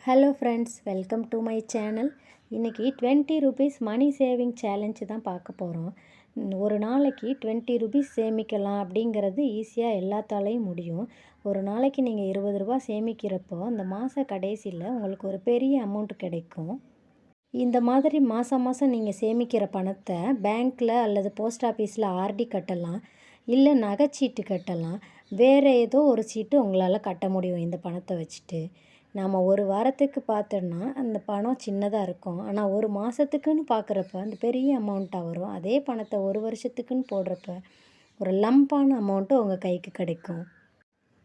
Hello friends, welcome to my channel. இன்றைக்கி 20 rupees மணி saving challenge தான் பார்க்க போகிறோம். ஒரு நாளைக்கு 20 ருபீஸ் சேமிக்கலாம் அப்படிங்கிறது ஈஸியாக எல்லாத்தாலையும் முடியும். ஒரு நாளைக்கு நீங்கள் 20 ரூபா சேமிக்கிறப்போ அந்த மாத கடைசியில் உங்களுக்கு ஒரு பெரிய அமௌண்ட் கிடைக்கும். இந்த மாதிரி மாதம் மாதம் நீங்கள் சேமிக்கிற பணத்தை பேங்க்கில் அல்லது போஸ்ட் ஆஃபீஸில் ஆர்டி கட்டலாம், இல்லை நகைச்சீட்டு கட்டலாம். வேறு ஏதோ ஒரு சீட்டு உங்களால் கட்ட முடியும் இந்த பணத்தை வச்சுட்டு. நாம் ஒரு வாரத்துக்கு பார்த்தோன்னா அந்த பணம் சின்னதாக இருக்கும். ஆனால் ஒரு மாதத்துக்குன்னு பார்க்குறப்ப அந்த பெரிய அமௌண்ட்டாக வரும். அதே பணத்தை ஒரு வருஷத்துக்குன்னு போடுறப்ப ஒரு லம்பான அமௌண்ட்டு உங்கள் கைக்கு கிடைக்கும்.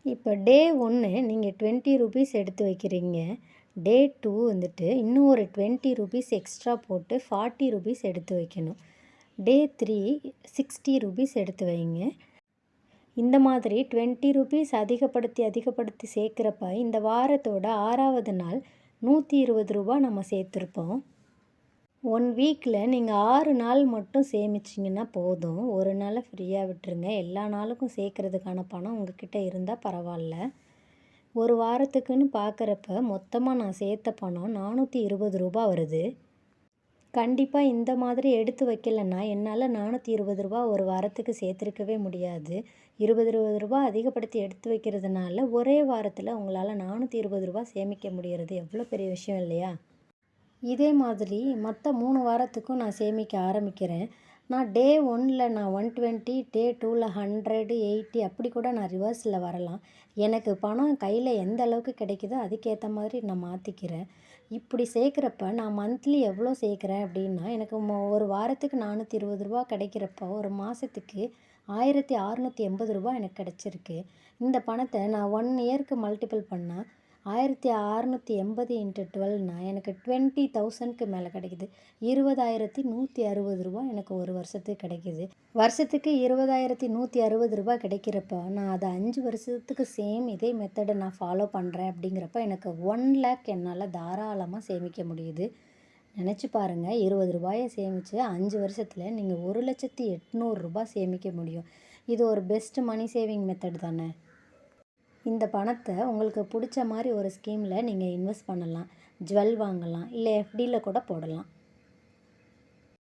இப்போ டே 1 நீங்கள் 20 ருபீஸ் எடுத்து வைக்கிறீங்க. டே 2 வந்துட்டு இன்னும் ஒரு 20 ருபீஸ் எக்ஸ்ட்ரா போட்டு 40 ருபீஸ் எடுத்து வைக்கணும். டே 3 60 ருபீஸ் எடுத்து வைங்க. இந்த மாதிரி 20 ருபீஸ் அதிகப்படுத்தி சேர்க்குறப்ப இந்த வாரத்தோட 6வது நாள் 120 ரூபா நம்ம சேர்த்துருப்போம். 1 வீக்கில் நீங்கள் 6 நாள் மட்டும் சேமிச்சிங்கன்னா போதும். ஒரு நாளை ஃப்ரீயாக விட்டுருங்க. எல்லா நாளுக்கும் சேர்க்குறதுக்கான பணம் உங்ககிட்ட இருந்தால் பரவாயில்ல. ஒரு வாரத்துக்குன்னு பார்க்குறப்ப மொத்தமாக நான் சேர்த்த பணம் 420 ரூபா வருது. கண்டிப்பாக இந்த மாதிரி எடுத்து வைக்கலைன்னா என்னால் 420 ரூபா ஒரு வாரத்துக்கு சேர்த்துருக்கவே முடியாது. 20 ரூபா அதிகப்படுத்தி எடுத்து வைக்கிறதுனால ஒரே வாரத்தில் உங்களால் 420 ரூபா சேமிக்க முடிகிறது. எவ்வளோ பெரிய விஷயம் இல்லையா? இதே மாதிரி மற்ற 3 வாரத்துக்கும் நான் சேமிக்க ஆரம்பிக்கிறேன். நான் டே 1ல் நான் 120, டே 2ல் 100, 80 அப்படி கூட நான் ரிவர்ஸில் வரலாம். எனக்கு பணம் கையில் எந்த அளவுக்கு கிடைக்குதோ அதுக்கேற்ற மாதிரி நான் மாற்றிக்கிறேன். இப்படி சேர்க்குறப்ப நான் மந்த்லி எவ்வளோ சேர்க்குறேன் அப்படின்னா, எனக்கு ஒரு வாரத்துக்கு 420 ரூபா கிடைக்கிறப்போ ஒரு மாதத்துக்கு 1680 ரூபா எனக்கு கிடச்சிருக்கு. இந்த பணத்தை நான் 1 இயருக்கு மல்டிபிள் பண்ணால் 1680 × 12னா எனக்கு 20,000க்கு மேலே கிடைக்குது. 20,160 ரூபா எனக்கு ஒரு வருஷத்துக்கு கிடைக்குது. வருஷத்துக்கு 20,160 ரூபா கிடைக்கிறப்ப நான் அதை 5 வருஷத்துக்கு இதே மெத்தடை நான் ஃபாலோ பண்ணுறேன். அப்படிங்கிறப்ப எனக்கு 1 லேக் என்னால் தாராளமாக சேமிக்க முடியுது. நினச்சி பாருங்கள், 20 ரூபாயை சேமித்து 5 வருஷத்தில் நீங்கள் 1,800,000 ரூபா சேமிக்க முடியும். இது ஒரு பெஸ்ட் மணி சேவிங் மெத்தட் தானே. இந்த பணத்தை உங்களுக்கு பிடிச்ச மாதிரி ஒரு ஸ்கீமில் நீங்கள் இன்வெஸ்ட் பண்ணலாம், ஜுவல் வாங்கலாம், இல்லை எஃப்டியில் கூட போடலாம்.